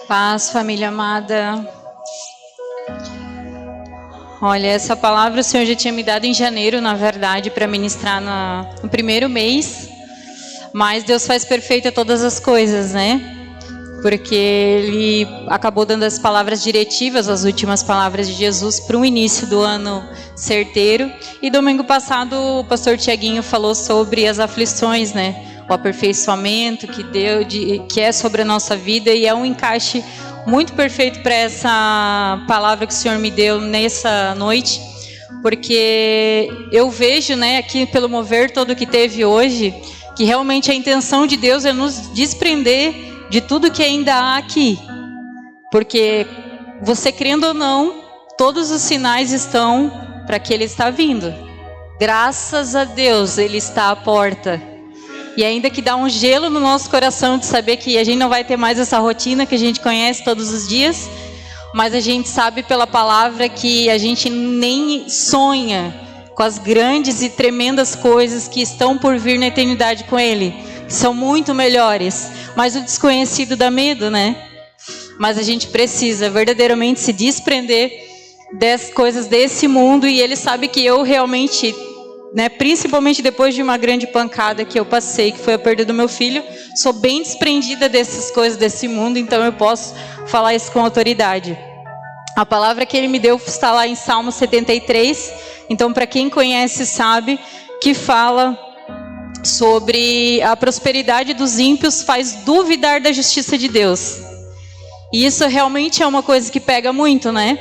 Paz, família amada. Olha, essa palavra o Senhor já tinha me dado em janeiro, na verdade, para ministrar no primeiro mês. Mas Deus faz perfeita todas as coisas, né? Porque Ele acabou dando as palavras diretivas, as últimas palavras de Jesus, para o início do ano certeiro. E domingo passado o pastor Tiaguinho falou sobre as aflições, né? O aperfeiçoamento que é sobre a nossa vida, e é um encaixe muito perfeito para essa palavra que o Senhor me deu nessa noite, porque eu vejo, né, aqui pelo mover todo que teve hoje, que realmente a intenção de Deus é nos desprender de tudo que ainda há aqui, porque você crendo ou não, todos os sinais estão para que Ele está vindo. Graças a Deus Ele está à porta. E ainda que dá um gelo no nosso coração de saber que a gente não vai ter mais essa rotina que a gente conhece todos os dias, mas a gente sabe pela palavra que a gente nem sonha com as grandes e tremendas coisas que estão por vir na eternidade com Ele, que são muito melhores. Mas o desconhecido dá medo, né? Mas a gente precisa verdadeiramente se desprender das coisas desse mundo, e Ele sabe que eu realmente, né, principalmente depois de uma grande pancada que eu passei, que foi a perda do meu filho, sou bem desprendida dessas coisas desse mundo, então eu posso falar isso com autoridade. A palavra que Ele me deu está lá em Salmo 73, então para quem conhece sabe, que fala sobre a prosperidade dos ímpios faz duvidar da justiça de Deus. E isso realmente é uma coisa que pega muito, né?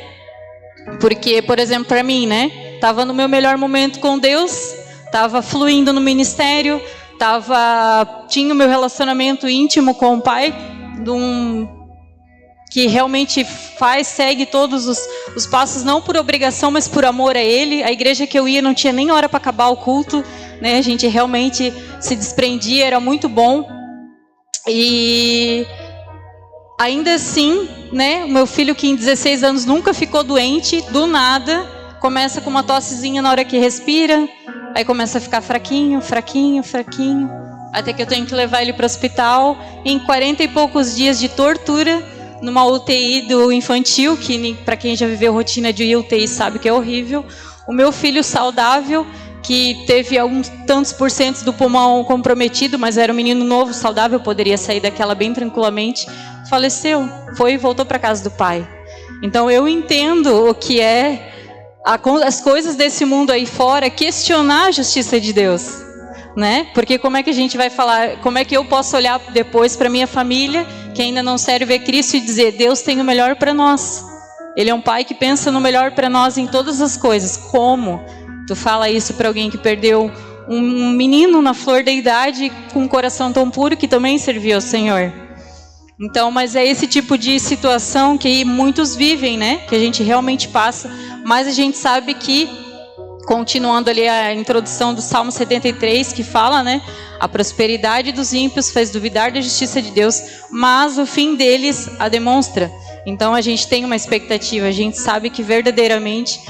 Porque, por exemplo, para mim, né? Estava no meu melhor momento com Deus, estava fluindo no ministério, tinha o meu relacionamento íntimo com o Pai, que realmente segue todos os passos, não por obrigação, mas por amor a Ele. A igreja que eu ia não tinha nem hora para acabar o culto, né? A gente realmente se desprendia, era muito bom. E ainda assim, né? O meu filho, que em 16 anos nunca ficou doente, do nada, começa com uma tossezinha na hora que respira, aí começa a ficar fraquinho, até que eu tenho que levar ele para o hospital. Em 40 e poucos dias de tortura, numa UTI do infantil, que para quem já viveu rotina de UTI sabe que é horrível. O meu filho saudável, que teve alguns tantos % do pulmão comprometido, mas era um menino novo, saudável, poderia sair daquela bem tranquilamente, faleceu, voltou para casa do pai. Então eu entendo o que é as coisas desse mundo aí fora, questionar a justiça de Deus, né? Porque como é que a gente vai falar, como é que eu posso olhar depois para minha família, que ainda não serve a Cristo, e dizer, Deus tem o melhor para nós. Ele é um pai que pensa no melhor para nós em todas as coisas. Como tu fala isso para alguém que perdeu um menino na flor da idade, com um coração tão puro, que também serviu ao Senhor? Então, mas é esse tipo de situação que muitos vivem, né? Que a gente realmente passa, mas a gente sabe que, continuando ali a introdução do Salmo 73, que fala, né? A prosperidade dos ímpios faz duvidar da justiça de Deus, mas o fim deles a demonstra. Então a gente tem uma expectativa, a gente sabe que verdadeiramente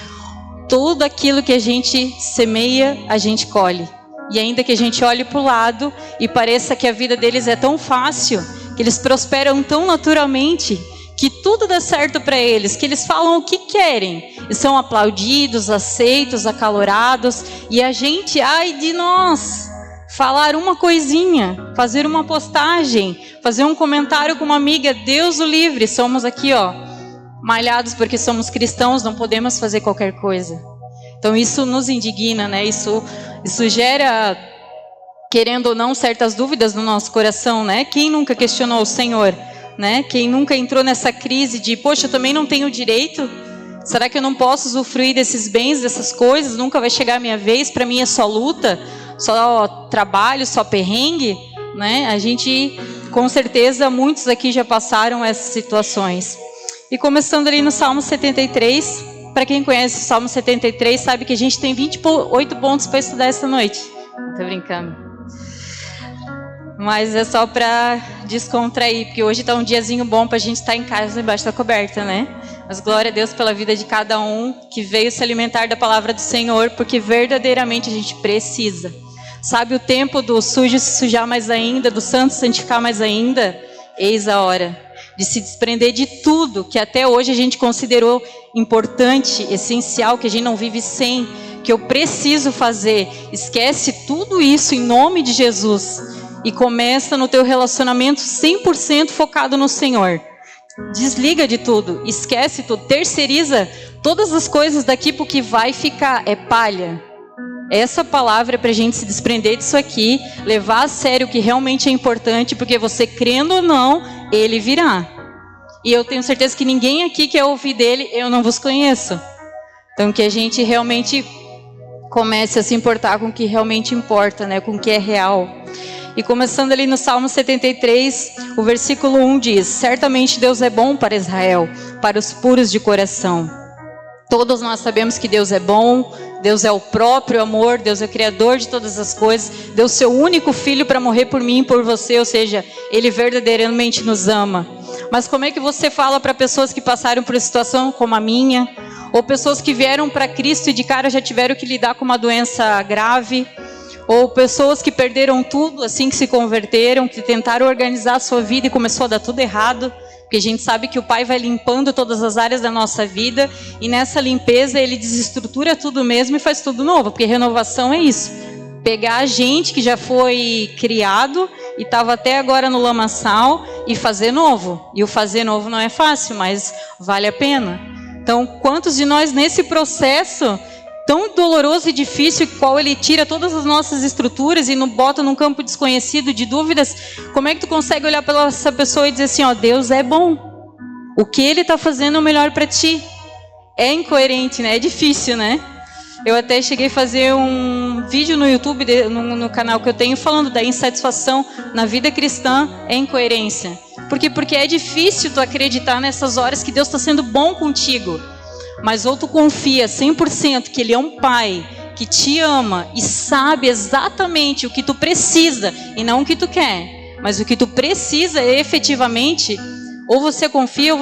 tudo aquilo que a gente semeia, a gente colhe. E ainda que a gente olhe para o lado e pareça que a vida deles é tão fácil, que eles prosperam tão naturalmente, que tudo dá certo para eles, que eles falam o que querem, e são aplaudidos, aceitos, acalorados, e a gente, ai de nós, falar uma coisinha, fazer uma postagem, fazer um comentário com uma amiga, Deus o livre, somos aqui, ó, malhados porque somos cristãos, não podemos fazer qualquer coisa. Então isso nos indigna, né? Isso gera, querendo ou não, certas dúvidas no nosso coração, né? Quem nunca questionou o Senhor, né? Quem nunca entrou nessa crise de, poxa, eu também não tenho direito? Será que eu não posso usufruir desses bens, dessas coisas? Nunca vai chegar a minha vez? Para mim é só luta, só trabalho, só perrengue, né? A gente, com certeza, muitos aqui já passaram essas situações. E começando ali no Salmo 73, para quem conhece o Salmo 73, sabe que a gente tem 28 pontos para estudar essa noite. Não tô brincando. Mas é só para descontrair, porque hoje está um diazinho bom para a gente estar em casa embaixo da coberta, né? Mas glória a Deus pela vida de cada um que veio se alimentar da palavra do Senhor, porque verdadeiramente a gente precisa. Sabe o tempo do sujo se sujar mais ainda, do santo santificar mais ainda? Eis a hora de se desprender de tudo que até hoje a gente considerou importante, essencial, que a gente não vive sem, que eu preciso fazer. Esquece tudo isso em nome de Jesus e começa no teu relacionamento 100% focado no Senhor. Desliga de tudo, esquece tudo, terceiriza todas as coisas daqui, porque vai ficar, é palha. Essa palavra é para a gente se desprender disso aqui, levar a sério o que realmente é importante, porque você crendo ou não, ele virá. E eu tenho certeza que ninguém aqui quer ouvir dele, eu não vos conheço. Então que a gente realmente comece a se importar com o que realmente importa, né? Com o que é real. E começando ali no Salmo 73, o versículo 1 diz: certamente Deus é bom para Israel, para os puros de coração. Todos nós sabemos que Deus é bom, Deus é o próprio amor, Deus é o criador de todas as coisas, deu seu único filho para morrer por mim e por você, ou seja, ele verdadeiramente nos ama. Mas como é que você fala para pessoas que passaram por uma situação como a minha, ou pessoas que vieram para Cristo e de cara já tiveram que lidar com uma doença grave, ou pessoas que perderam tudo assim que se converteram, que tentaram organizar a sua vida e começou a dar tudo errado? Porque a gente sabe que o Pai vai limpando todas as áreas da nossa vida, e nessa limpeza ele desestrutura tudo mesmo e faz tudo novo, porque renovação é isso. Pegar a gente que já foi criado e estava até agora no lamaçal e fazer novo. E o fazer novo não é fácil, mas vale a pena. Então, quantos de nós nesse processo tão doloroso e difícil, qual ele tira todas as nossas estruturas e nos bota num campo desconhecido de dúvidas, como é que tu consegue olhar para essa pessoa e dizer assim, ó, Deus é bom, o que ele está fazendo é o melhor para ti? É incoerente, né? É difícil, né? Eu até cheguei a fazer um vídeo no YouTube, no canal que eu tenho, falando da insatisfação na vida cristã é incoerência. Por quê? Porque é difícil tu acreditar nessas horas que Deus está sendo bom contigo. Mas ou tu confia 100% que Ele é um Pai que te ama e sabe exatamente o que tu precisa e não o que tu quer, mas o que tu precisa efetivamente, ou você confia,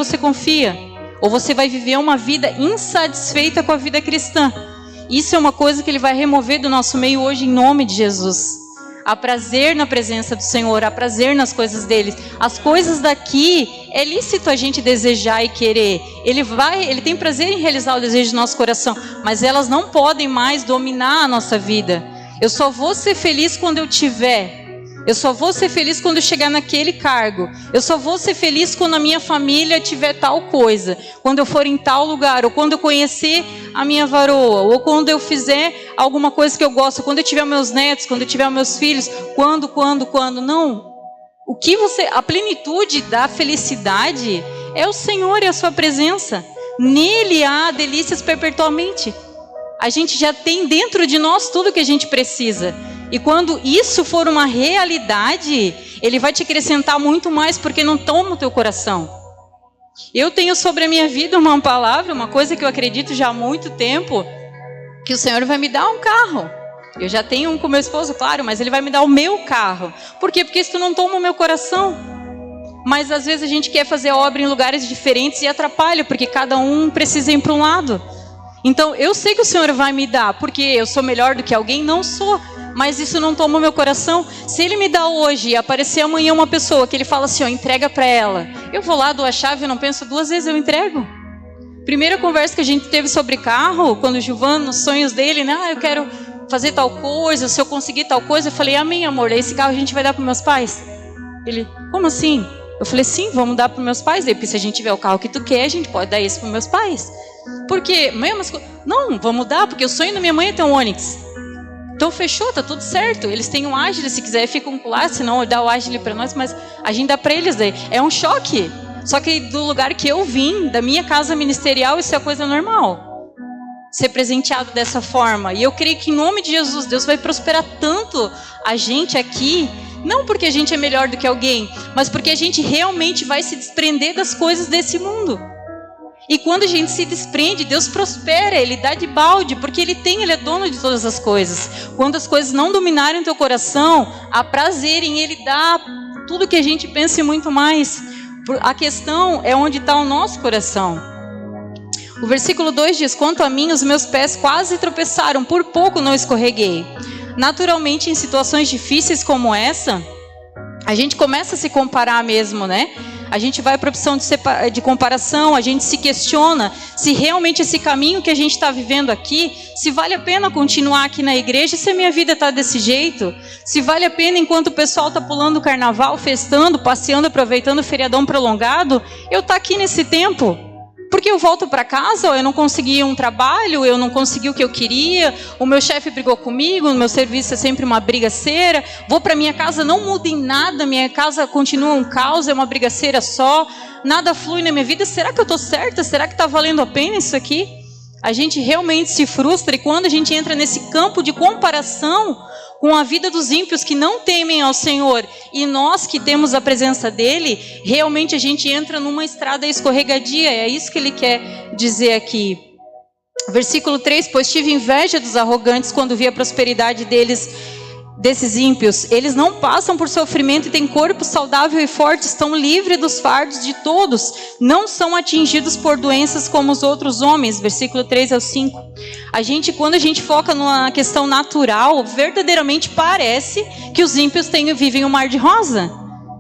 ou você vai viver uma vida insatisfeita com a vida cristã. Isso é uma coisa que Ele vai remover do nosso meio hoje em nome de Jesus. Há prazer na presença do Senhor, há prazer nas coisas dele. As coisas daqui, é lícito a gente desejar e querer. Ele tem prazer em realizar o desejo do nosso coração, mas elas não podem mais dominar a nossa vida. Eu só vou ser feliz quando eu tiver. Eu só vou ser feliz quando eu chegar naquele cargo. Eu só vou ser feliz quando a minha família tiver tal coisa. Quando eu for em tal lugar. Ou quando eu conhecer a minha varoa. Ou quando eu fizer alguma coisa que eu gosto. Quando eu tiver meus netos. Quando eu tiver meus filhos. Quando. Não. A plenitude da felicidade é o Senhor e a sua presença. Nele há delícias perpetuamente. A gente já tem dentro de nós tudo que a gente precisa. E quando isso for uma realidade, Ele vai te acrescentar muito mais, porque não toma o teu coração. Eu tenho sobre a minha vida uma palavra, uma coisa que eu acredito já há muito tempo, que o Senhor vai me dar um carro. Eu já tenho um com meu esposo, claro, mas Ele vai me dar o meu carro. Por quê? Porque isso não toma o meu coração. Mas às vezes a gente quer fazer obra em lugares diferentes e atrapalha, porque cada um precisa ir para um lado. Então eu sei que o Senhor vai me dar, porque eu sou melhor do que alguém? Não sou. Mas isso não toma o meu coração. Se Ele me dá hoje e aparecer amanhã uma pessoa que Ele fala assim, ó, entrega para ela. Eu vou lá, dou a chave, eu não penso duas vezes, eu entrego. Primeira conversa que a gente teve sobre carro, quando o Gilvan, nos sonhos dele, né, eu quero fazer tal coisa, se eu conseguir tal coisa, eu falei, amém, amor, esse carro a gente vai dar para meus pais. Ele, como assim? Eu falei, sim, vamos dar para meus pais. Porque se a gente tiver o carro que tu quer, a gente pode dar esse para meus pais. Porque, mãe, mas... não, vamos dar, porque o sonho da minha mãe é ter um Onix. Então fechou, tá tudo certo. Eles têm um Agile, se quiser ficam lá, se não dá o Agile para nós, mas a gente dá para eles daí. É um choque. Só que do lugar que eu vim, da minha casa ministerial, isso é coisa normal. Ser presenteado dessa forma. E eu creio que em nome de Jesus, Deus vai prosperar tanto a gente aqui, não porque a gente é melhor do que alguém, mas porque a gente realmente vai se desprender das coisas desse mundo. E quando a gente se desprende, Deus prospera, Ele dá de balde, porque Ele é dono de todas as coisas. Quando as coisas não dominarem o teu coração, há prazer em Ele dar tudo que a gente pensa e muito mais. A questão é onde está o nosso coração. O versículo 2 diz, quanto a mim, os meus pés quase tropeçaram, por pouco não escorreguei. Naturalmente, em situações difíceis como essa, a gente começa a se comparar mesmo, né? a gente vai para a opção de comparação, a gente se questiona se realmente esse caminho que a gente está vivendo aqui, se vale a pena continuar aqui na igreja, se a minha vida está desse jeito, se vale a pena enquanto o pessoal está pulando o carnaval, festando, passeando, aproveitando o feriadão prolongado, eu estou aqui nesse tempo. Porque eu volto para casa, eu não consegui um trabalho, eu não consegui o que eu queria, o meu chefe brigou comigo, o meu serviço é sempre uma brigaceira, vou para minha casa, não muda em nada, minha casa continua um caos, é uma brigaceira só, nada flui na minha vida, será que eu estou certa? Será que está valendo a pena isso aqui? A gente realmente se frustra e quando a gente entra nesse campo de comparação com a vida dos ímpios que não temem ao Senhor e nós que temos a presença dele, realmente a gente entra numa estrada escorregadia, é isso que ele quer dizer aqui. Versículo 3, pois tive inveja dos arrogantes quando vi a prosperidade desses ímpios. Eles não passam por sofrimento e têm corpo saudável e forte, estão livres dos fardos de todos, não são atingidos por doenças como os outros homens. Versículo 3 ao 5. Quando a gente foca numa questão natural, verdadeiramente parece que os ímpios vivem um mar de rosa.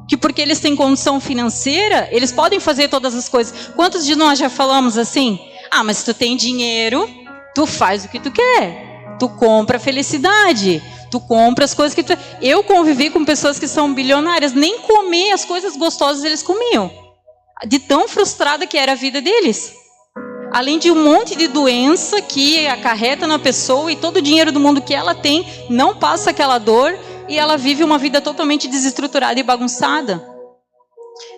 Que porque eles têm condição financeira, eles podem fazer todas as coisas. Quantos de nós já falamos assim? Ah, mas se tu tem dinheiro, tu faz o que tu quer. Tu compra a felicidade. Tu compra as coisas que tu... Eu convivi com pessoas que são bilionárias, nem comer as coisas gostosas eles comiam. De tão frustrada que era a vida deles. Além de um monte de doença que acarreta na pessoa e todo o dinheiro do mundo que ela tem, não passa aquela dor e ela vive uma vida totalmente desestruturada e bagunçada.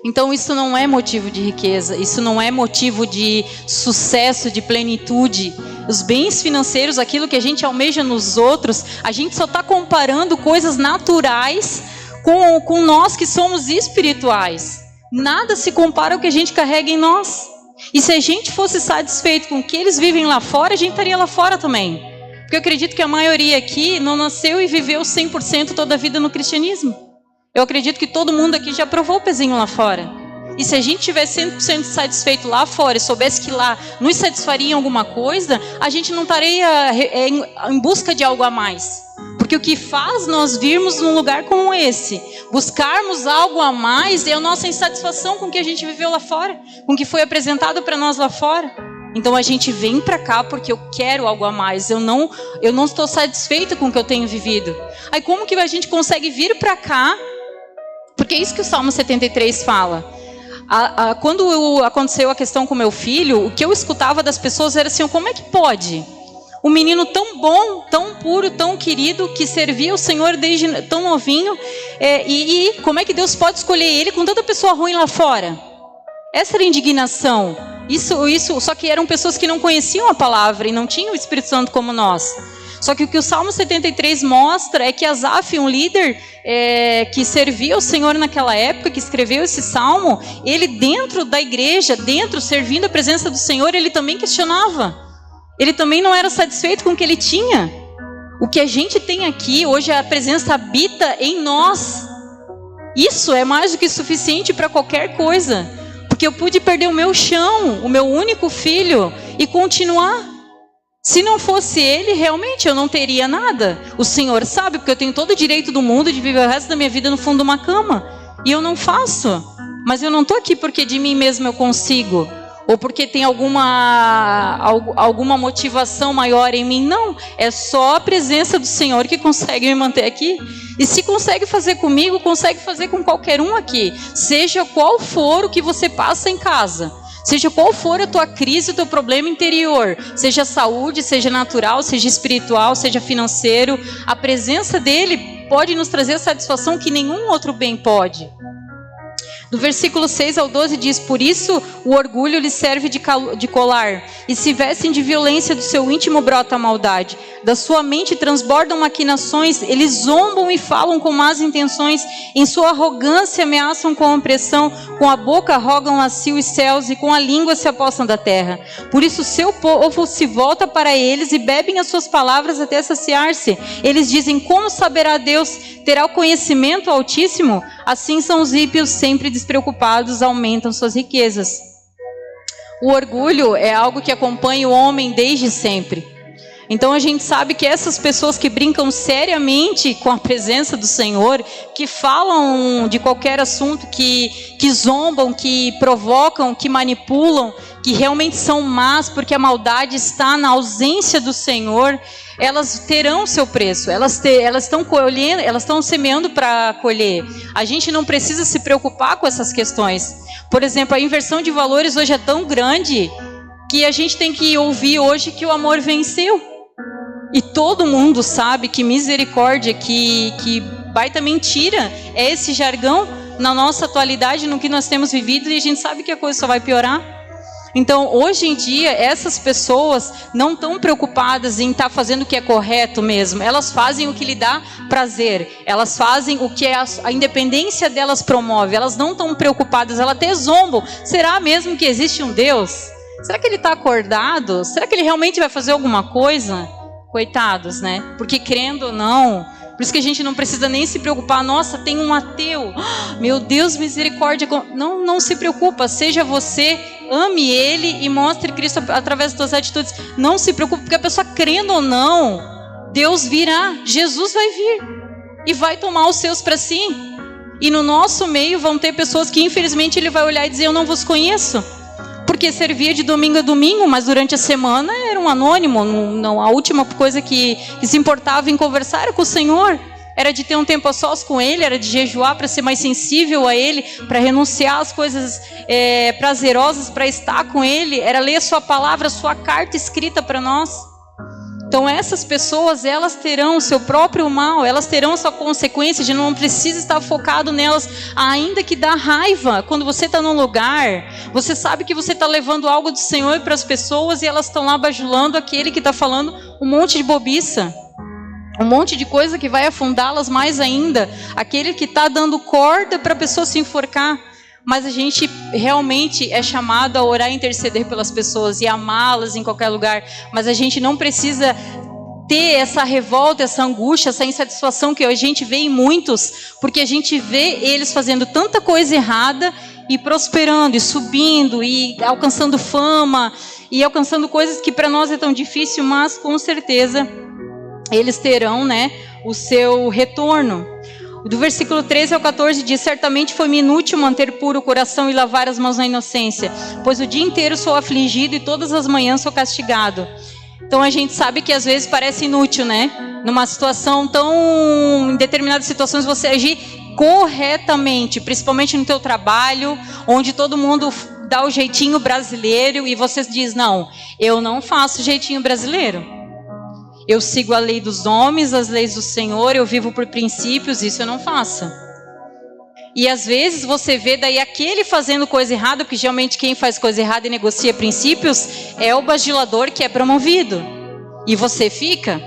Então isso não é motivo de riqueza, isso não é motivo de sucesso, de plenitude. Os bens financeiros, aquilo que a gente almeja nos outros, a gente só está comparando coisas naturais com nós que somos espirituais. Nada se compara ao que a gente carrega em nós. E se a gente fosse satisfeito com o que eles vivem lá fora, a gente estaria lá fora também. Porque eu acredito que a maioria aqui não nasceu e viveu 100% toda a vida no cristianismo. Eu acredito que todo mundo aqui já provou o pezinho lá fora. E se a gente tivesse 100% satisfeito lá fora e soubesse que lá nos satisfaria em alguma coisa, a gente não estaria em busca de algo a mais. Porque o que faz nós virmos num lugar como esse, buscarmos algo a mais, é a nossa insatisfação com o que a gente viveu lá fora, com o que foi apresentado para nós lá fora. Então a gente vem para cá porque eu quero algo a mais, eu não estou satisfeita com o que eu tenho vivido. Aí como que a gente consegue vir para cá? Porque é isso que o Salmo 73 fala. Quando aconteceu a questão com meu filho, o que eu escutava das pessoas era assim, como é que pode? Um menino tão bom, tão puro, tão querido, que servia o Senhor desde tão novinho, e como é que Deus pode escolher ele com tanta pessoa ruim lá fora? Essa era a indignação. Isso, só que eram pessoas que não conheciam a palavra e não tinham o Espírito Santo como nós. Só que o que o Salmo 73 mostra é que Asaf, um líder que servia ao Senhor naquela época, que escreveu esse salmo, ele dentro da igreja, servindo a presença do Senhor, ele também questionava. Ele também não era satisfeito com o que ele tinha. O que a gente tem aqui, hoje a presença habita em nós. Isso é mais do que suficiente para qualquer coisa. Porque eu pude perder o meu chão, o meu único filho, e continuar. Se não fosse ele, realmente eu não teria nada. O Senhor sabe, porque eu tenho todo o direito do mundo de viver o resto da minha vida no fundo de uma cama. E eu não faço. Mas eu não estou aqui porque de mim mesmo eu consigo. Ou porque tem alguma motivação maior em mim. Não, é só a presença do Senhor que consegue me manter aqui. E se consegue fazer comigo, consegue fazer com qualquer um aqui. Seja qual for o que você passa em casa. Seja qual for a tua crise, o teu problema interior, seja saúde, seja natural, seja espiritual, seja financeiro, a presença dele pode nos trazer a satisfação que nenhum outro bem pode. Do versículo 6 ao 12 diz, por isso o orgulho lhe serve de colar, e se vestem de violência, do seu íntimo brota a maldade. Da sua mente transbordam maquinações, eles zombam e falam com más intenções, em sua arrogância ameaçam com opressão, com a boca rogam a si os céus, e com a língua se apossam da terra. Por isso o seu povo se volta para eles, e bebem as suas palavras até saciar-se. Eles dizem, como saberá Deus? Terá o conhecimento Altíssimo? Assim são os ímpios, sempre despreocupados, aumentam suas riquezas. O orgulho é algo que acompanha o homem desde sempre. Então a gente sabe que essas pessoas que brincam seriamente com a presença do Senhor, que falam de qualquer assunto, que zombam, que provocam, que manipulam, que realmente são más, porque a maldade está na ausência do Senhor, elas terão seu preço. Elas estão colhendo, elas estão semeando para colher. A gente não precisa se preocupar com essas questões. Por exemplo, a inversão de valores hoje é tão grande que a gente tem que ouvir hoje que o amor venceu. E todo mundo sabe que misericórdia, que baita mentira é esse jargão na nossa atualidade, no que nós temos vivido, e a gente sabe que a coisa só vai piorar. Então, hoje em dia, essas pessoas não estão preocupadas em estar fazendo o que é correto mesmo. Elas fazem o que lhe dá prazer. Elas fazem o que a independência delas promove. Elas não estão preocupadas, elas até zombam. Será mesmo que existe um Deus? Será que ele está acordado? Será que ele realmente vai fazer alguma coisa? Coitados, né? Porque crendo ou não, por isso que a gente não precisa nem se preocupar. Nossa, tem um ateu. Meu Deus, misericórdia. Não se preocupa. Seja você, ame ele e mostre Cristo através das suas atitudes. Não se preocupe, porque a pessoa crendo ou não, Deus virá. Jesus vai vir e vai tomar os seus para si. E no nosso meio vão ter pessoas que infelizmente ele vai olhar e dizer: eu não vos conheço. Porque servia de domingo a domingo, mas durante a semana era um anônimo. Não, a última coisa que se importava em conversar era com o Senhor. Era de ter um tempo a sós com Ele, era de jejuar para ser mais sensível a Ele, para renunciar às coisas prazerosas, para estar com Ele. Era ler a sua palavra, a sua carta escrita para nós. Então essas pessoas, elas terão o seu próprio mal, elas terão essa consequência de não precisa estar focado nelas, ainda que dá raiva. Quando você está num lugar, você sabe que você está levando algo do Senhor para as pessoas e elas estão lá bajulando aquele que está falando um monte de bobiça, um monte de coisa que vai afundá-las mais ainda, aquele que está dando corda para a pessoa se enforcar. Mas a gente realmente é chamado a orar e interceder pelas pessoas e amá-las em qualquer lugar. Mas a gente não precisa ter essa revolta, essa angústia, essa insatisfação que a gente vê em muitos, porque a gente vê eles fazendo tanta coisa errada e prosperando, e subindo, e alcançando fama, e alcançando coisas que para nós é tão difícil, mas com certeza eles terão, né, o seu retorno. Do versículo 13 ao 14 diz: certamente foi-me inútil manter puro o coração e lavar as mãos na inocência, pois o dia inteiro sou afligido e todas as manhãs sou castigado. Então a gente sabe que às vezes parece inútil, né? Numa situação em determinadas situações você agir corretamente, principalmente no teu trabalho, onde todo mundo dá o jeitinho brasileiro e você diz: não, eu não faço jeitinho brasileiro. Eu sigo a lei dos homens, as leis do Senhor, eu vivo por princípios, isso eu não faço. E às vezes você vê daí aquele fazendo coisa errada, porque geralmente quem faz coisa errada e negocia princípios é o bajulador que é promovido. E você fica.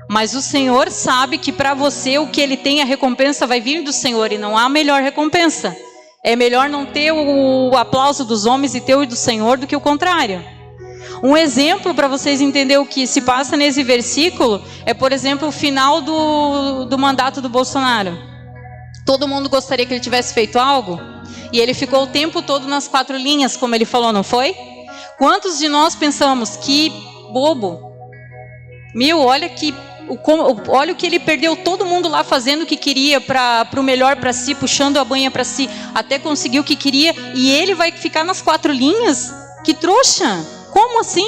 Mas o Senhor sabe que para você o que Ele tem, a recompensa vai vir do Senhor e não há melhor recompensa. É melhor não ter o aplauso dos homens e ter o do Senhor do que o contrário. Um exemplo para vocês entenderem o que se passa nesse versículo é, por exemplo, o final do mandato do Bolsonaro. Todo mundo gostaria que ele tivesse feito algo e ele ficou o tempo todo nas 4 linhas, como ele falou, não foi? Quantos de nós pensamos: que bobo, olha o que ele perdeu, todo mundo lá fazendo o que queria para o melhor para si, puxando a banha para si, até conseguir o que queria, e ele vai ficar nas 4 linhas? Que trouxa! Como assim?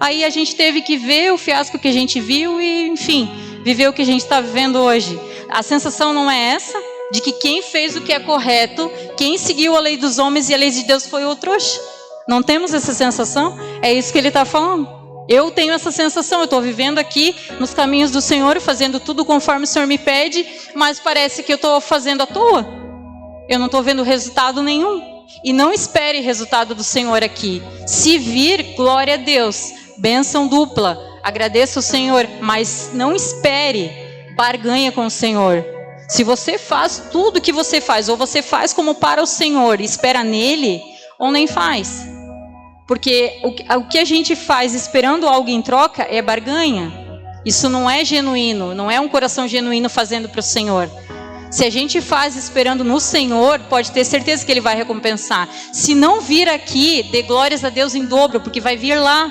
Aí a gente teve que ver o fiasco que a gente viu e, enfim, viver o que a gente está vivendo hoje. A sensação não é essa? De que quem fez o que é correto, quem seguiu a lei dos homens e a lei de Deus foi o trouxa? Não temos essa sensação? É isso que ele está falando. Eu tenho essa sensação, eu estou vivendo aqui nos caminhos do Senhor, fazendo tudo conforme o Senhor me pede, mas parece que eu estou fazendo à toa. Eu não estou vendo resultado nenhum. E não espere resultado do Senhor aqui. Se vir, glória a Deus, bênção dupla, agradeça o Senhor, mas não espere barganha com o Senhor. Se você faz tudo que você faz, ou você faz como para o Senhor e espera nele, ou nem faz. Porque o que a gente faz esperando algo em troca é barganha. Isso não é genuíno, não é um coração genuíno fazendo para o Senhor. Se a gente faz esperando no Senhor, pode ter certeza que Ele vai recompensar. Se não vir aqui, dê glórias a Deus em dobro, porque vai vir lá.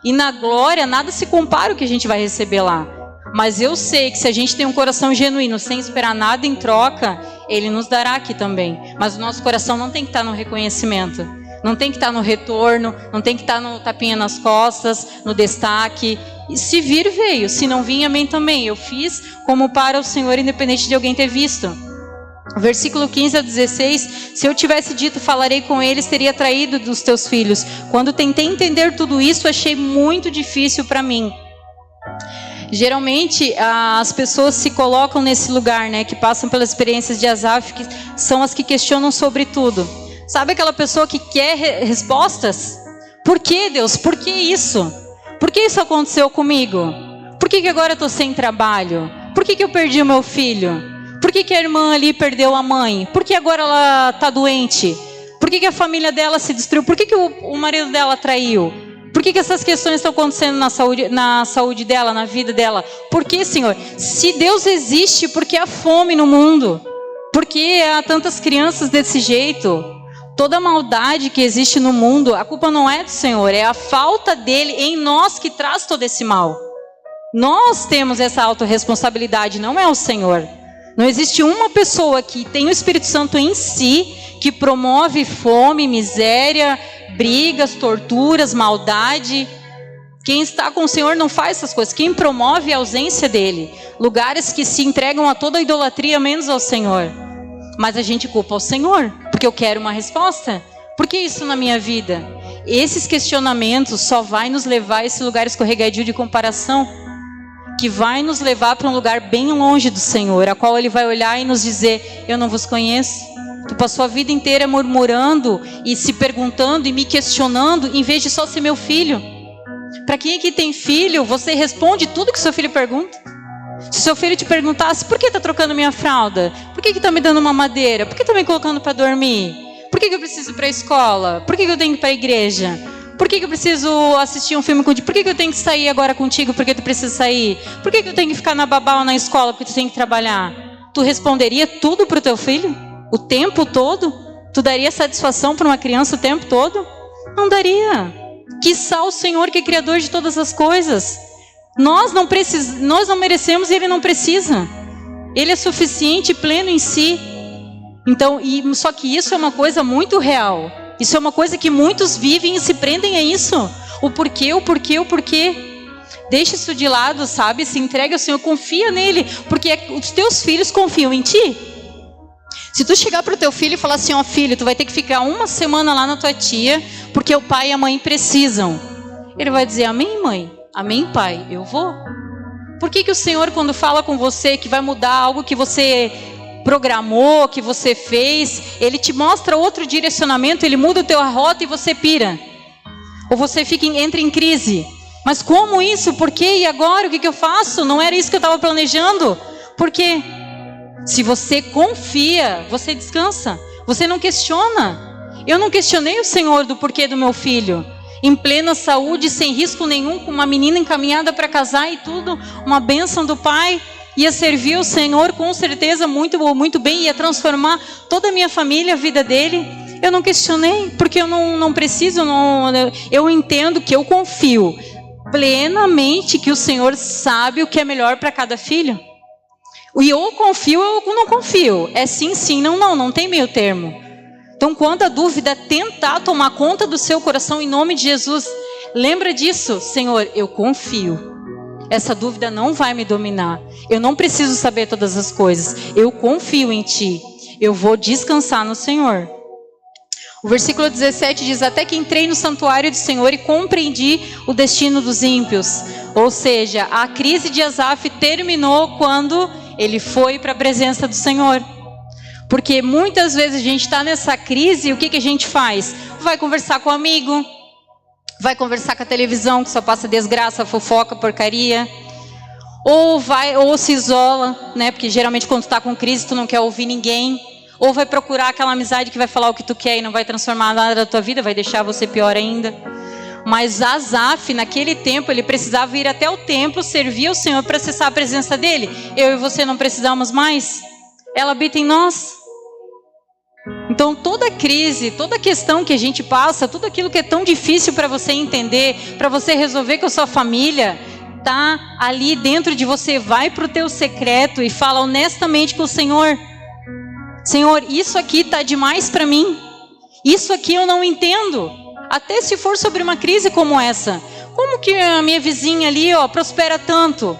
E na glória nada se compara ao que a gente vai receber lá. Mas eu sei que se a gente tem um coração genuíno, sem esperar nada em troca, Ele nos dará aqui também. Mas o nosso coração não tem que estar no reconhecimento, não tem que estar no retorno, não tem que estar no tapinha nas costas, no destaque. E se vir, veio. Se não vir, amém também. Eu fiz como para o Senhor, independente de alguém ter visto. Versículo 15 a 16, se eu tivesse dito, falarei com eles, teria traído dos teus filhos. Quando tentei entender tudo isso, achei muito difícil para mim. Geralmente, as pessoas se colocam nesse lugar, né, que passam pelas experiências de Asaf, que são as que questionam sobre tudo. Sabe aquela pessoa que quer respostas? Por que, Deus? Por que isso? Por que isso aconteceu comigo? Por que agora eu estou sem trabalho? Por que eu perdi o meu filho? Por que a irmã ali perdeu a mãe? Por que agora ela está doente? Por que a família dela se destruiu? Por que o marido dela traiu? Por que essas questões estão acontecendo na saúde dela, na vida dela? Por que, Senhor? Se Deus existe, por que há fome no mundo? Por que há tantas crianças desse jeito? Toda a maldade que existe no mundo, a culpa não é do Senhor, é a falta dele em nós que traz todo esse mal. Nós temos essa autorresponsabilidade, não é o Senhor. Não existe uma pessoa que tem o Espírito Santo em si, que promove fome, miséria, brigas, torturas, maldade. Quem está com o Senhor não faz essas coisas. Quem promove é a ausência dele. Lugares que se entregam a toda a idolatria, menos ao Senhor. Mas a gente culpa o Senhor, porque eu quero uma resposta. Por que isso na minha vida? Esses questionamentos só vai nos levar a esse lugar escorregadio de comparação, que vai nos levar para um lugar bem longe do Senhor, a qual Ele vai olhar e nos dizer, eu não vos conheço. Tu passou a vida inteira murmurando e se perguntando e me questionando, em vez de só ser meu filho. Para quem aqui tem filho, você responde tudo que seu filho pergunta. Se seu filho te perguntasse, por que está trocando minha fralda? Por que está me dando uma madeira? Por que está me colocando para dormir? Por que eu preciso ir para a escola? Por que eu tenho que ir para a igreja? Por que eu preciso assistir um filme contigo? Por que eu tenho que sair agora contigo porque tu precisa sair? Por que eu tenho que ficar na babá ou na escola porque tu tem que trabalhar? Tu responderia tudo para o teu filho? O tempo todo? Tu daria satisfação para uma criança o tempo todo? Não daria. Quiçá o Senhor que é Criador de todas as coisas. Nós não merecemos e Ele não precisa. Ele é suficiente e pleno em si. Então, só que isso é uma coisa muito real. Isso é uma coisa que muitos vivem e se prendem a isso. O porquê. Deixa isso de lado, sabe? Se entrega ao Senhor, confia nele. Porque os teus filhos confiam em ti. Se tu chegar para o teu filho e falar assim, ó filho, tu vai ter que ficar uma semana lá na tua tia, porque o pai e a mãe precisam. Ele vai dizer, amém mãe, amém pai, eu vou. Por que o Senhor, quando fala com você que vai mudar algo que você programou, que você fez, Ele te mostra outro direcionamento, Ele muda a tua rota e você pira? Ou você entra em crise. Mas como isso? Por quê? E agora? O que eu faço? Não era isso que eu estava planejando? Por quê? Se você confia, você descansa. Você não questiona. Eu não questionei o Senhor do porquê do meu filho. Em plena saúde, sem risco nenhum, com uma menina encaminhada para casar e tudo, uma bênção do Pai. Ia servir o Senhor com certeza muito, muito bem, ia transformar toda a minha família, a vida dele. Eu não questionei, porque eu não preciso, eu entendo que eu confio plenamente que o Senhor sabe o que é melhor para cada filho. E ou confio ou não confio. É sim, sim, não tem meio termo. Então, quando a dúvida tentar tomar conta do seu coração, em nome de Jesus, lembra disso, Senhor, eu confio. Essa dúvida não vai me dominar. Eu não preciso saber todas as coisas. Eu confio em Ti. Eu vou descansar no Senhor. O versículo 17 diz, até que entrei no santuário do Senhor e compreendi o destino dos ímpios. Ou seja, a crise de Asaf terminou quando ele foi para a presença do Senhor. Porque muitas vezes a gente está nessa crise e o que a gente faz? Vai conversar com o amigo, vai conversar com a televisão que só passa desgraça, fofoca, porcaria. Ou se isola, né? Porque geralmente quando tu está com crise tu não quer ouvir ninguém. Ou vai procurar aquela amizade que vai falar o que tu quer e não vai transformar nada da tua vida, vai deixar você pior ainda. Mas Asaf, naquele tempo, ele precisava ir até o templo, servir ao Senhor para acessar a presença dele. Eu e você não precisamos mais. Ela habita em nós. Então toda crise, toda questão que a gente passa, tudo aquilo que é tão difícil para você entender, para você resolver com a sua família, tá ali dentro de você. Vai para o teu secreto e fala honestamente com o Senhor: Senhor, isso aqui tá demais para mim, isso aqui eu não entendo. Até se for sobre uma crise como essa, como que a minha vizinha ali, prospera tanto?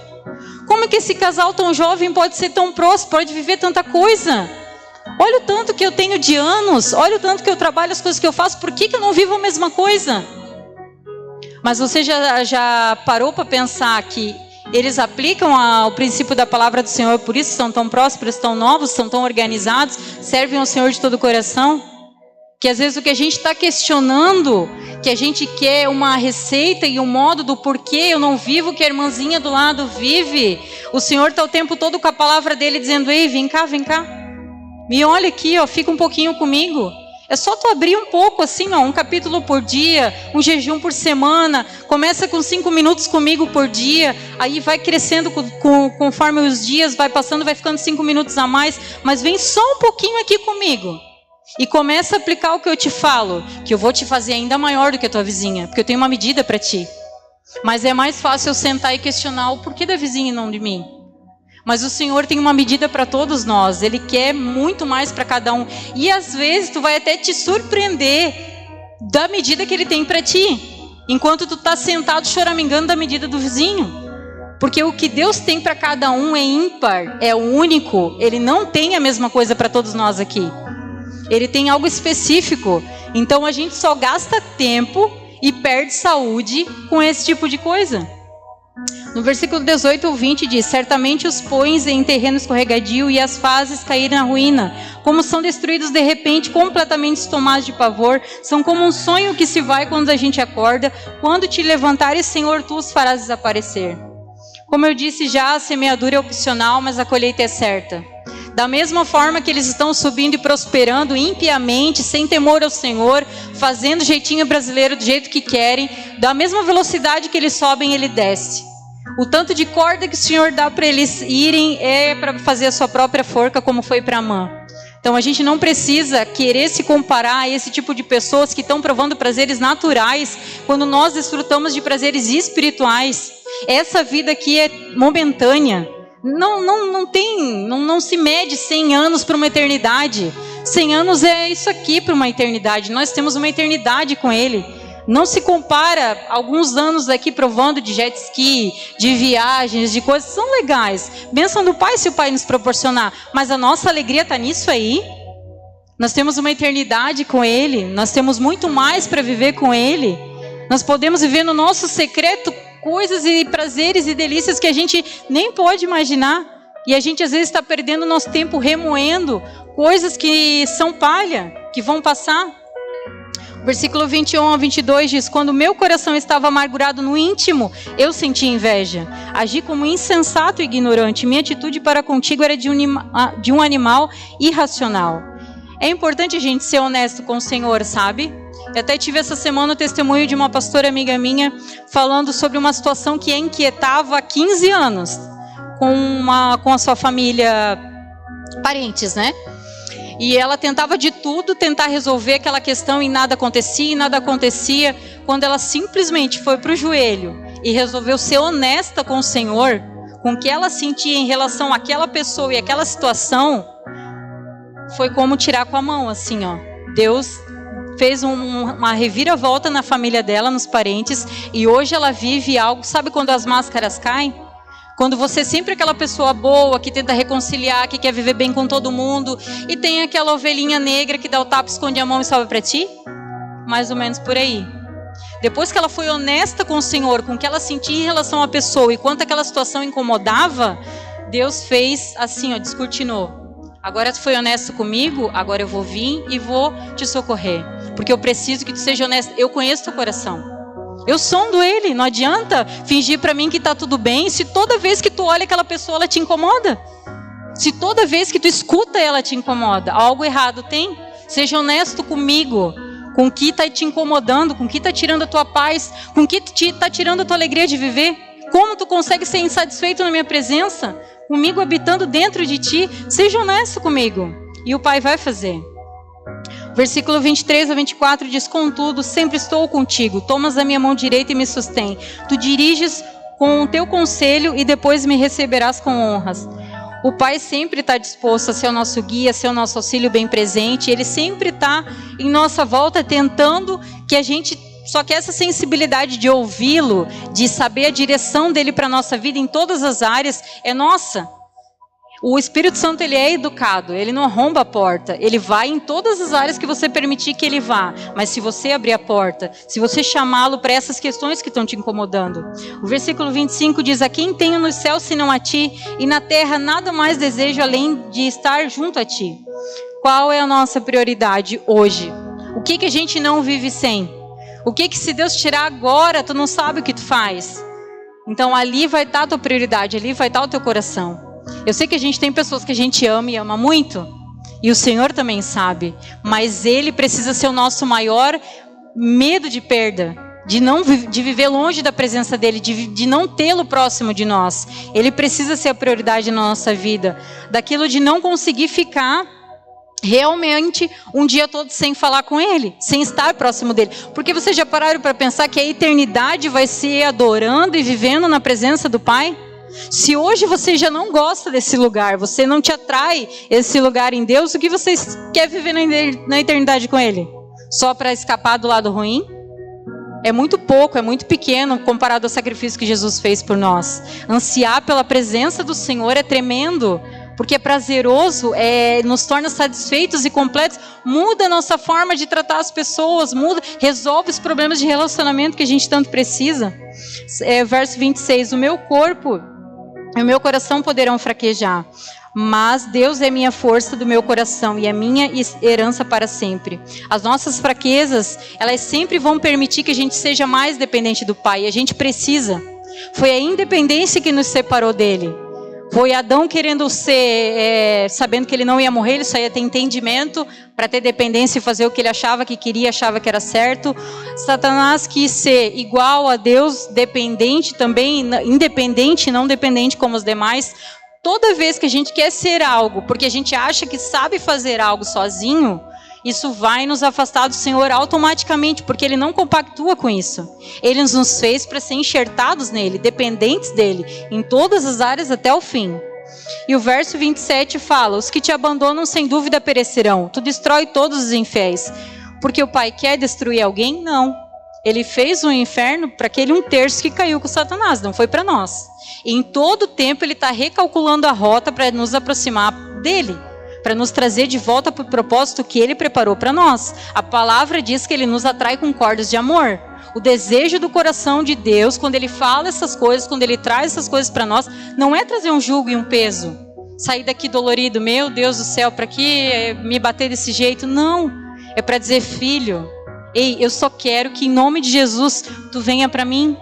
Como que esse casal tão jovem pode ser tão próspero, pode viver tanta coisa? Olha o tanto que eu tenho de anos, olha o tanto que eu trabalho, as coisas que eu faço, por que eu não vivo a mesma coisa? Mas você já parou para pensar que eles aplicam o princípio da palavra do Senhor, por isso são tão prósperos, tão novos, são tão organizados, servem ao Senhor de todo o coração? Que às vezes o que a gente está questionando, que a gente quer uma receita e um modo do porquê eu não vivo o que a irmãzinha do lado vive, o Senhor está o tempo todo com a palavra dele dizendo: ei, vem cá, me olha aqui, fica um pouquinho comigo. É só tu abrir um pouco assim, um capítulo por dia, um jejum por semana. Começa com 5 minutos comigo por dia, aí vai crescendo conforme os dias vai passando, vai ficando 5 minutos a mais, mas vem só um pouquinho aqui comigo. E começa a aplicar o que eu te falo, que eu vou te fazer ainda maior do que a tua vizinha, porque eu tenho uma medida para ti. Mas é mais fácil eu sentar e questionar o porquê da vizinha e não de mim. Mas o Senhor tem uma medida para todos nós. Ele quer muito mais para cada um. E às vezes tu vai até te surpreender da medida que Ele tem para ti, enquanto tu está sentado choramingando da medida do vizinho. Porque o que Deus tem para cada um é ímpar, é único. Ele não tem a mesma coisa para todos nós aqui. Ele tem algo específico. Então a gente só gasta tempo e perde saúde com esse tipo de coisa. No versículo 18 ou 20 diz: certamente os pões em terreno escorregadio e as fazes cair na ruína. Como são destruídos de repente, completamente tomados de pavor. São como um sonho que se vai quando a gente acorda. Quando te levantares, Senhor, tu os farás desaparecer. Como eu disse já, a semeadura é opcional, mas a colheita é certa. Da mesma forma que eles estão subindo e prosperando impiamente, sem temor ao Senhor, fazendo jeitinho brasileiro do jeito que querem, da mesma velocidade que eles sobem, ele desce. O tanto de corda que o Senhor dá para eles irem é para fazer a sua própria forca, como foi para Amã. Então a gente não precisa querer se comparar a esse tipo de pessoas que estão provando prazeres naturais, quando nós desfrutamos de prazeres espirituais. Essa vida aqui é momentânea. Não se mede 100 anos para uma eternidade. 100 anos é isso aqui para uma eternidade. Nós temos uma eternidade com Ele. Não se compara alguns anos aqui provando de jet ski, de viagens, de coisas, são legais. Bênção do Pai se o Pai nos proporcionar. Mas a nossa alegria está nisso aí. Nós temos uma eternidade com Ele. Nós temos muito mais para viver com Ele. Nós podemos viver no nosso secreto coisas e prazeres e delícias que a gente nem pode imaginar. E a gente às vezes está perdendo nosso tempo remoendo coisas que são palha, que vão passar. Versículo 21 ao 22 diz: quando meu coração estava amargurado no íntimo, eu senti inveja. Agi como insensato e ignorante. Minha atitude para contigo era de um animal irracional. É importante a gente ser honesto com o Senhor, sabe? Eu até tive essa semana o testemunho de uma pastora amiga minha falando sobre uma situação que a inquietava há 15 anos com a sua família, parentes, né? E ela tentava de tudo, tentar resolver aquela questão e nada acontecia. Quando ela simplesmente foi para o joelho e resolveu ser honesta com o Senhor, com o que ela sentia em relação àquela pessoa e àquela situação, foi como tirar com a mão, assim, Deus fez uma reviravolta na família dela, nos parentes, e hoje ela vive algo, sabe quando as máscaras caem? Quando você sempre é aquela pessoa boa, que tenta reconciliar, que quer viver bem com todo mundo, e tem aquela ovelhinha negra que dá o tapa, esconde a mão e sobe para ti? Mais ou menos por aí. Depois que ela foi honesta com o Senhor, com o que ela sentia em relação à pessoa, e quanto aquela situação incomodava, Deus fez assim, descortinou. Agora tu foi honesto comigo, agora eu vou vir e vou te socorrer. Porque eu preciso que tu seja honesto. Eu conheço teu coração. Eu sondo ele, não adianta fingir para mim que está tudo bem, se toda vez que tu olha aquela pessoa, ela te incomoda. Se toda vez que tu escuta ela te incomoda, algo errado tem. Seja honesto comigo, com o que está te incomodando, com o que está tirando a tua paz, com o que está tirando a tua alegria de viver. Como tu consegue ser insatisfeito na minha presença? Comigo habitando dentro de ti, seja honesto comigo. E o Pai vai fazer. Versículo 23 a 24 diz: contudo, sempre estou contigo, tomas a minha mão direita e me sustém. Tu diriges com o teu conselho e depois me receberás com honras. O Pai sempre está disposto a ser o nosso guia, a ser o nosso auxílio bem presente. Ele sempre está em nossa volta tentando que a gente... Só que essa sensibilidade de ouvi-lo, de saber a direção dele para a nossa vida em todas as áreas, é nossa. O Espírito Santo, ele é educado, ele não arromba a porta, ele vai em todas as áreas que você permitir que ele vá, mas se você abrir a porta, se você chamá-lo para essas questões que estão te incomodando. O versículo 25 diz: a quem tenho nos céus senão a ti, e na terra nada mais desejo além de estar junto a ti. Qual é a nossa prioridade hoje? O que a gente não vive sem? O que se Deus tirar agora, tu não sabe o que tu faz? Então ali vai estar a tua prioridade, ali vai estar o teu coração. Eu sei que a gente tem pessoas que a gente ama e ama muito, e o Senhor também sabe, mas Ele precisa ser o nosso maior medo de perda, de viver longe da presença dEle, de não tê-lo próximo de nós. Ele precisa ser a prioridade na nossa vida, daquilo de não conseguir ficar realmente um dia todo sem falar com Ele, sem estar próximo dEle. Porque vocês já pararam para pensar que a eternidade vai ser adorando e vivendo na presença do Pai? Se hoje você já não gosta desse lugar, você não te atrai esse lugar em Deus, o que você quer viver na eternidade com Ele? Só para escapar do lado ruim? É muito pouco, é muito pequeno comparado ao sacrifício que Jesus fez por nós. Ansiar pela presença do Senhor é tremendo, porque é prazeroso, nos torna satisfeitos e completos, muda a nossa forma de tratar as pessoas, resolve os problemas de relacionamento que a gente tanto precisa. Verso 26, o meu corpo e o meu coração poderão fraquejar, mas Deus é minha força do meu coração e é minha herança para sempre. As nossas fraquezas, elas sempre vão permitir que a gente seja mais dependente do Pai, e a gente precisa. Foi a independência que nos separou dele. Foi Adão querendo ser, sabendo que ele não ia morrer, ele só ia ter entendimento para ter dependência e fazer o que ele achava que queria, achava que era certo. Satanás quis ser igual a Deus, dependente também, independente, não dependente como os demais. Toda vez que a gente quer ser algo, porque a gente acha que sabe fazer algo sozinho, isso vai nos afastar do Senhor automaticamente, porque Ele não compactua com isso. Ele nos fez para ser enxertados nele, dependentes dele, em todas as áreas até o fim. E o verso 27 fala: os que te abandonam sem dúvida perecerão, tu destrói todos os infiéis. Porque o Pai quer destruir alguém? Não. Ele fez um inferno para aquele 1/3 que caiu com Satanás, não foi para nós. E em todo tempo Ele está recalculando a rota para nos aproximar dele, para nos trazer de volta para o propósito que Ele preparou para nós. A palavra diz que Ele nos atrai com cordas de amor. O desejo do coração de Deus, quando Ele fala essas coisas, quando Ele traz essas coisas para nós, não é trazer um jugo e um peso. Sair daqui dolorido, meu Deus do céu, para que me bater desse jeito? Não, é para dizer: filho, ei, eu só quero que em nome de Jesus tu venha para mim.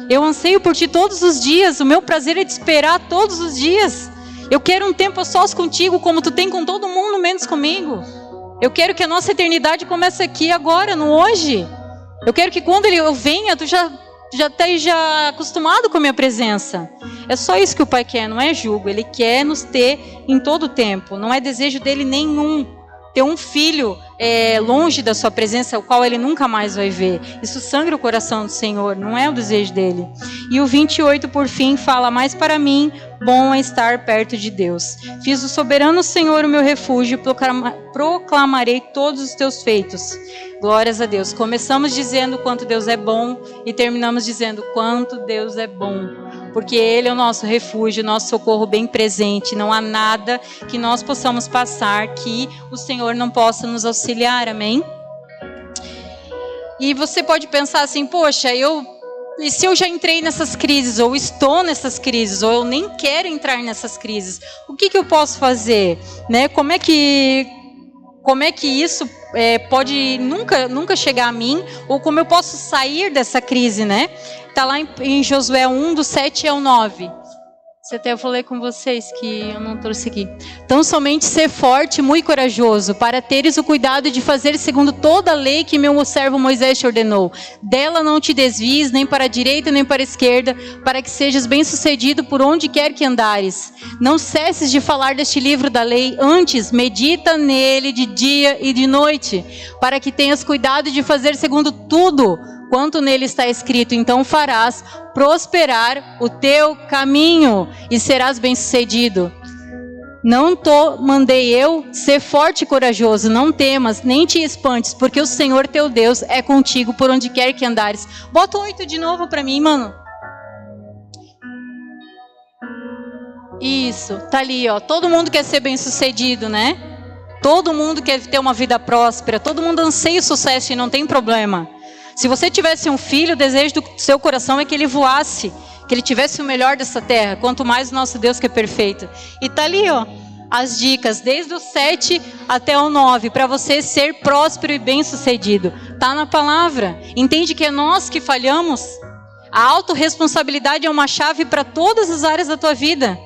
Eu anseio por ti todos os dias, o meu prazer é te esperar todos os dias. Eu quero um tempo a sós contigo, como tu tem com todo mundo, menos comigo. Eu quero que a nossa eternidade comece aqui, agora, no hoje. Eu quero que quando eu venha, tu já esteja acostumado com a minha presença. É só isso que o Pai quer, não é jugo. Ele quer nos ter em todo o tempo. Não é desejo dele nenhum ter um filho longe da sua presença, o qual ele nunca mais vai ver. Isso sangra o coração do Senhor, não é o desejo dele. E o 28, por fim, fala: mas para mim, bom é estar perto de Deus. Fiz do soberano Senhor o meu refúgio, proclamarei todos os teus feitos. Glórias a Deus. Começamos dizendo quanto Deus é bom e terminamos dizendo quanto Deus é bom. Porque Ele é o nosso refúgio, nosso socorro bem presente. Não há nada que nós possamos passar que o Senhor não possa nos auxiliar, amém? E você pode pensar assim: poxa, e se eu já entrei nessas crises, ou estou nessas crises, ou eu nem quero entrar nessas crises, o que eu posso fazer? Né? Como é que isso pode nunca chegar a mim? Ou como eu posso sair dessa crise, né? Está lá em Josué 1, do 7 ao 9. Se até eu falei com vocês que eu não trouxe aqui. Tão somente ser forte, muito corajoso, para teres o cuidado de fazer segundo toda a lei que meu servo Moisés te ordenou. Dela não te desvies, nem para a direita, nem para a esquerda, para que sejas bem-sucedido por onde quer que andares. Não cesses de falar deste livro da lei, antes medita nele de dia e de noite, para que tenhas cuidado de fazer segundo tudo quanto nele está escrito, então farás prosperar o teu caminho e serás bem-sucedido. Não mandei eu ser forte e corajoso, não temas, nem te espantes, porque o Senhor teu Deus é contigo por onde quer que andares. Bota 8 de novo para mim, mano. Isso, tá ali, ó. Todo mundo quer ser bem-sucedido, né? Todo mundo quer ter uma vida próspera, todo mundo anseia o sucesso e não tem problema. Se você tivesse um filho, o desejo do seu coração é que ele voasse, que ele tivesse o melhor dessa terra, quanto mais o nosso Deus que é perfeito. E tá ali, ó, as dicas, desde o 7 até o 9, para você ser próspero e bem-sucedido. Tá na palavra. Entende que é nós que falhamos? A autorresponsabilidade é uma chave para todas as áreas da tua vida.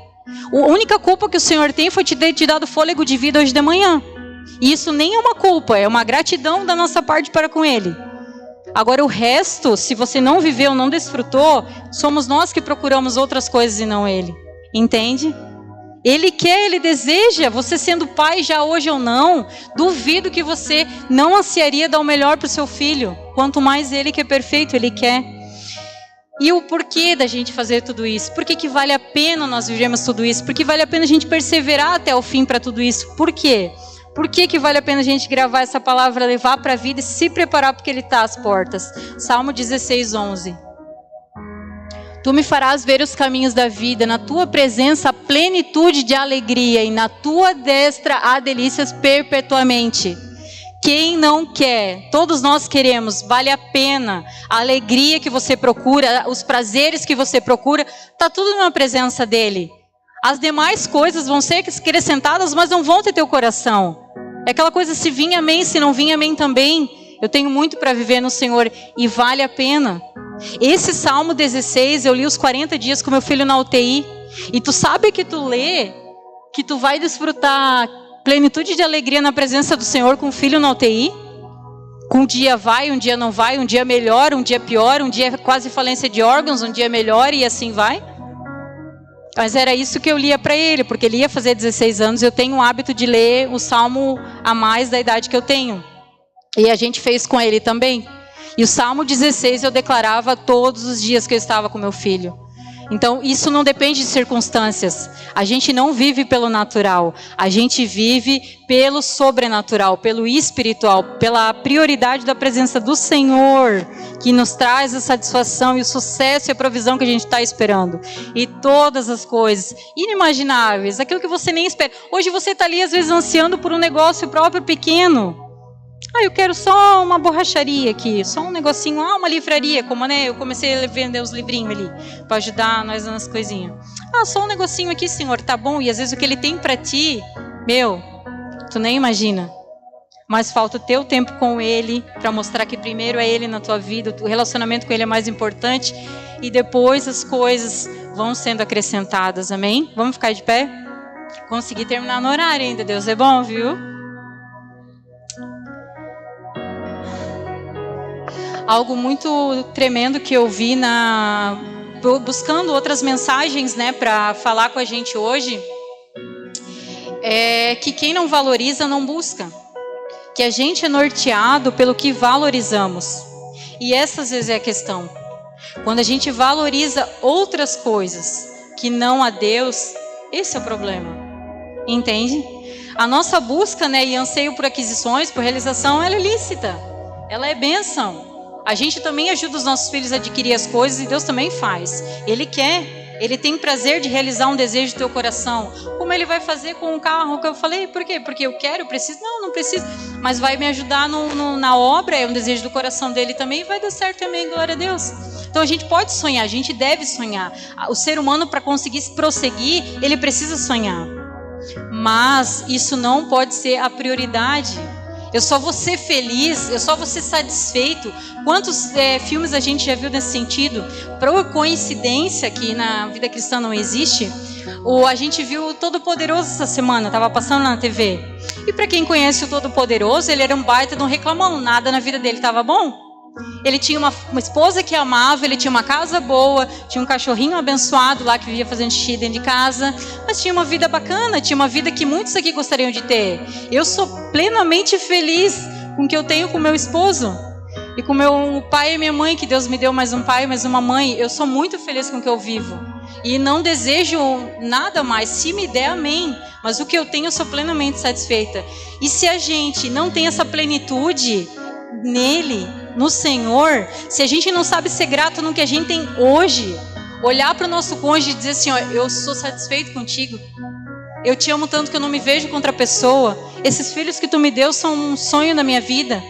A única culpa que o Senhor tem foi te ter te dado fôlego de vida hoje de manhã. E isso nem é uma culpa, é uma gratidão da nossa parte para com Ele. Agora o resto, se você não viveu, não desfrutou, somos nós que procuramos outras coisas e não Ele. Entende? Ele quer, Ele deseja, você sendo pai já hoje ou não, duvido que você não ansiaria dar o melhor para o seu filho. Quanto mais Ele que é perfeito, Ele quer. E o porquê da gente fazer tudo isso? Por que vale a pena nós vivermos tudo isso? Por que vale a pena a gente perseverar até o fim para tudo isso? Por quê? Por que vale a pena a gente gravar essa palavra, levar para a vida e se preparar porque Ele está às portas? Salmo 16, 11. Tu me farás ver os caminhos da vida, na tua presença a plenitude de alegria e na tua destra há delícias perpetuamente. Quem não quer? Todos nós queremos, vale a pena. A alegria que você procura, os prazeres que você procura, está tudo na presença dEle. As demais coisas vão ser acrescentadas, mas não vão ter teu coração. É aquela coisa, se vir amém, se não vir amém também. Eu tenho muito para viver no Senhor e vale a pena. Esse Salmo 16, eu li os 40 dias com meu filho na UTI. E tu sabe que tu lê, que tu vai desfrutar plenitude de alegria na presença do Senhor com o filho na UTI? Com um dia vai, um dia não vai, um dia melhor, um dia pior, um dia quase falência de órgãos, um dia melhor e assim vai. Mas era isso que eu lia para ele, porque ele ia fazer 16 anos, eu tenho o hábito de ler o Salmo a mais da idade que eu tenho. E a gente fez com ele também. E o Salmo 16 eu declarava todos os dias que eu estava com meu filho. Então, isso não depende de circunstâncias. A gente não vive pelo natural. A gente vive pelo sobrenatural, pelo espiritual, pela prioridade da presença do Senhor, que nos traz a satisfação e o sucesso e a provisão que a gente está esperando. E todas as coisas inimagináveis, aquilo que você nem espera. Hoje você está ali, às vezes, ansiando por um negócio próprio pequeno. Eu quero só uma borracharia aqui, só um negocinho, uma livraria, como eu comecei a vender os livrinhos ali, para ajudar nós nas coisinhas. Só um negocinho aqui, Senhor, tá bom? E às vezes o que Ele tem para ti, tu nem imagina. Mas falta o teu tempo com Ele, para mostrar que primeiro é Ele na tua vida, o relacionamento com Ele é mais importante, e depois as coisas vão sendo acrescentadas, amém? Vamos ficar de pé? Consegui terminar no horário ainda, Deus é bom, viu? Algo muito tremendo que eu vi buscando outras mensagens, para falar com a gente hoje, é que quem não valoriza não busca. Que a gente é norteado pelo que valorizamos. E essa às vezes é a questão. Quando a gente valoriza outras coisas que não a Deus, esse é o problema. Entende? A nossa busca, e anseio por aquisições, por realização, ela é lícita. Ela é bênção. A gente também ajuda os nossos filhos a adquirir as coisas e Deus também faz. Ele quer, Ele tem prazer de realizar um desejo do teu coração. Como Ele vai fazer com um carro que eu falei? Por quê? Porque eu quero, eu preciso? Não preciso. Mas vai me ajudar na obra, é um desejo do coração dele também e vai dar certo também, glória a Deus. Então a gente pode sonhar, a gente deve sonhar. O ser humano, para conseguir se prosseguir, ele precisa sonhar. Mas isso não pode ser a prioridade. eu só vou ser feliz, eu só vou ser satisfeito. Quantos filmes a gente já viu nesse sentido? Por coincidência, que na vida cristã não existe, a gente viu o Todo-Poderoso essa semana, estava passando na TV. E para quem conhece o Todo-Poderoso, ele era um baita de um reclamão, nada na vida dele estava bom. Ele tinha uma esposa que amava, ele tinha uma casa boa, tinha um cachorrinho abençoado lá que vivia fazendo xixi dentro de casa, mas tinha uma vida bacana, tinha uma vida que muitos aqui gostariam de ter. Eu sou plenamente feliz com o que eu tenho com meu esposo e com meu pai e minha mãe, que Deus me deu mais um pai e mais uma mãe. Eu sou muito feliz com o que eu vivo e não desejo nada mais. Se me der, amém, mas o que eu tenho eu sou plenamente satisfeita. E se a gente não tem essa plenitude nele, no Senhor, se a gente não sabe ser grato no que a gente tem hoje, olhar para o nosso cônjuge e dizer assim, ó, eu sou satisfeito contigo, eu te amo tanto que eu não me vejo com outra pessoa, esses filhos que tu me deu são um sonho da minha vida,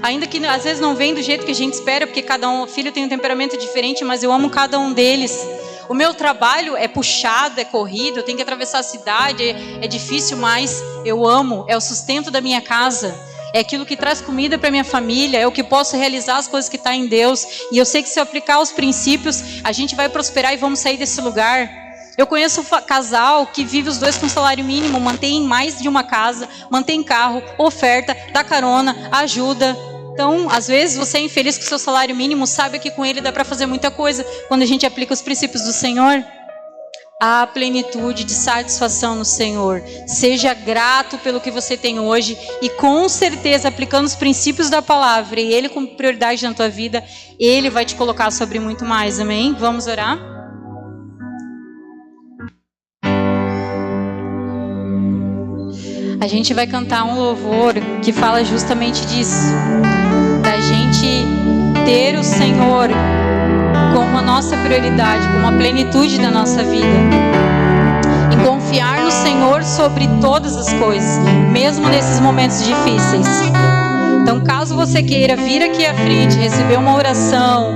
ainda que às vezes não vem do jeito que a gente espera, porque cada filho tem um temperamento diferente, mas eu amo cada um deles. O meu trabalho é puxado, é corrido, eu tenho que atravessar a cidade, é difícil, mas eu amo, é o sustento da minha casa. É aquilo que traz comida para minha família, é o que posso realizar as coisas que está em Deus. E eu sei que se eu aplicar os princípios, a gente vai prosperar e vamos sair desse lugar. Eu conheço um casal que vive os dois com salário mínimo, mantém mais de uma casa, mantém carro, oferta, dá carona, ajuda. Então, às vezes você é infeliz com o seu salário mínimo, sabe que com ele dá para fazer muita coisa quando a gente aplica os princípios do Senhor. A plenitude de satisfação no Senhor. Seja grato pelo que você tem hoje e com certeza aplicando os princípios da palavra e Ele como prioridade na tua vida, Ele vai te colocar sobre muito mais, amém? Vamos orar? A gente vai cantar um louvor que fala justamente disso, da gente ter o Senhor como a nossa prioridade, como a plenitude da nossa vida. E confiar no Senhor sobre todas as coisas, mesmo nesses momentos difíceis. Então, caso você queira vir aqui à frente, receber uma oração,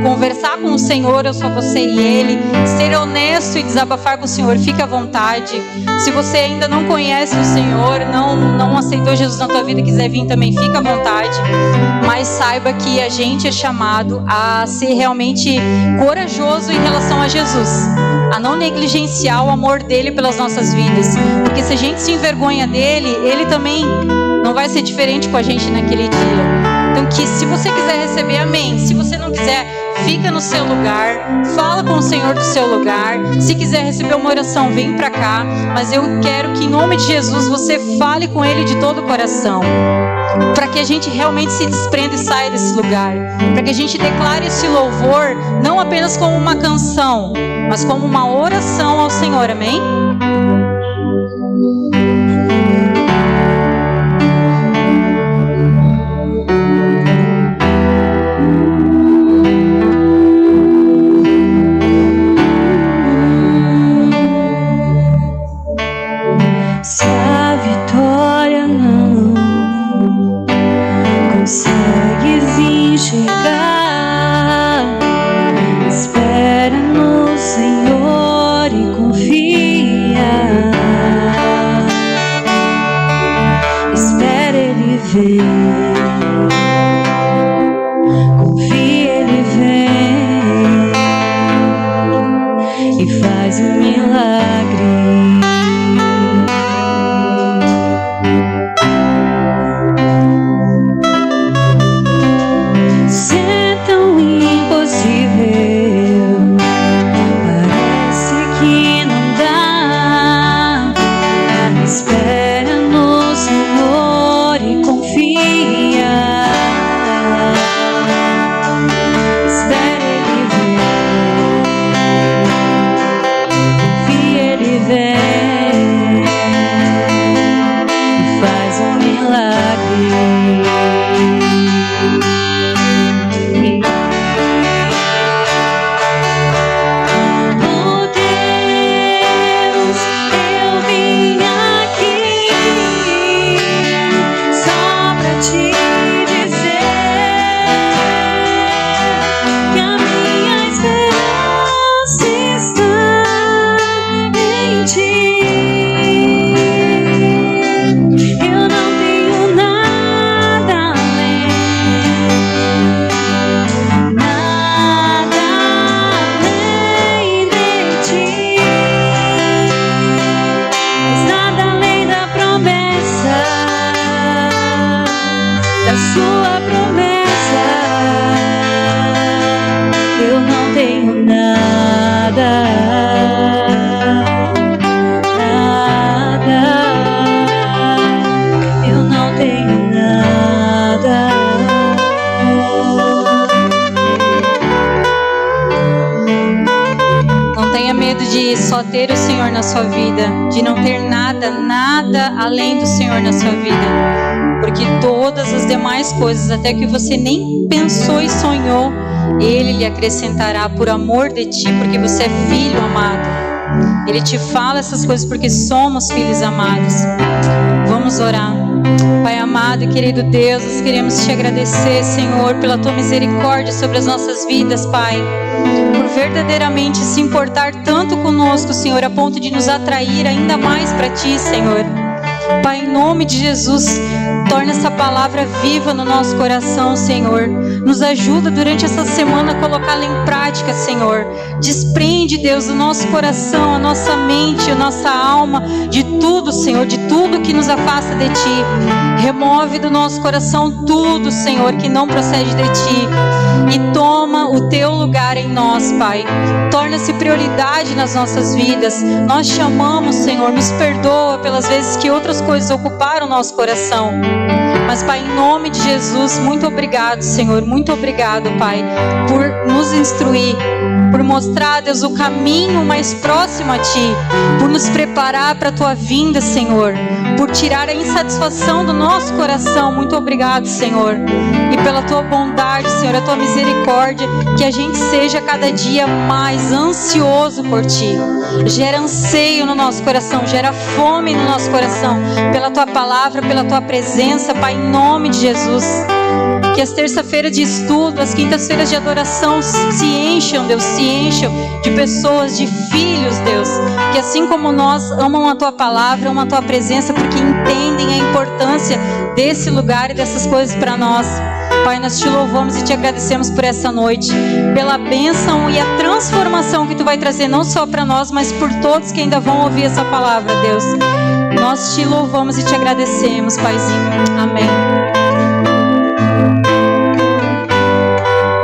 conversar com o Senhor, ou só você e Ele, ser honesto e desabafar com o Senhor, fique à vontade. Se você ainda não conhece o Senhor, não aceitou Jesus na tua vida e quiser vir também, fique à vontade. Mas saiba que a gente é chamado a ser realmente corajoso em relação a Jesus, a não negligenciar o amor dele pelas nossas vidas, porque se a gente se envergonha dele, ele também não vai ser diferente com a gente naquele dia. Então, que se você quiser receber, amém. Se você não quiser, fica no seu lugar, fala com o Senhor do seu lugar. Se quiser receber uma oração, vem pra cá. Mas eu quero que em nome de Jesus você fale com Ele de todo o coração, para que a gente realmente se desprenda e saia desse lugar, para que a gente declare esse louvor não apenas como uma canção, mas como uma oração ao Senhor, amém? Espera no Senhor e confia. de só ter o Senhor na sua vida, de não ter nada além do Senhor na sua vida, porque todas as demais coisas, até que você nem pensou e sonhou, Ele lhe acrescentará por amor de ti, porque você é filho amado. Ele te fala essas coisas porque somos filhos amados. Vamos orar. Pai amado e querido Deus, nós queremos te agradecer, Senhor, pela tua misericórdia sobre as nossas vidas, Pai, por verdadeiramente se importar tanto conosco, Senhor, a ponto de nos atrair ainda mais para ti, Senhor. Pai, em nome de Jesus, torna essa palavra viva no nosso coração, Senhor. Nos ajuda durante essa semana a colocá-la em prática, Senhor. Desprende, Deus, o nosso coração, a nossa mente, a nossa alma, de tudo, Senhor, de tudo que nos afasta de Ti. Remove do nosso coração tudo, Senhor, que não procede de Ti. E toma o Teu lugar em nós, Pai. Torna-se prioridade nas nossas vidas. Nós te amamos, Senhor. Nos perdoa pelas vezes que outras coisas ocuparam nosso coração. Mas, Pai, em nome de Jesus, muito obrigado, Senhor. Muito obrigado, Pai, por nos instruir, por mostrar, Deus, o caminho mais próximo a Ti, por nos preparar para a Tua vinda, Senhor, por tirar a insatisfação do nosso coração. Muito obrigado, Senhor. E pela Tua bondade, Senhor, a Tua misericórdia, que a gente seja cada dia mais ansioso por Ti. Gera anseio no nosso coração, gera fome no nosso coração, pela Tua palavra, pela Tua presença, Pai, em nome de Jesus. Que as terças-feiras de estudo, as quintas-feiras de adoração se encham, Deus, se encham de pessoas, de filhos, Deus, que assim como nós amam a Tua palavra, amam a Tua presença, porque entendem a importância desse lugar e dessas coisas para nós. Pai, nós te louvamos e te agradecemos por essa noite, pela bênção e a transformação que Tu vai trazer, não só para nós, mas por todos que ainda vão ouvir essa palavra, Deus. Nós te louvamos e te agradecemos, Paizinho. Amém.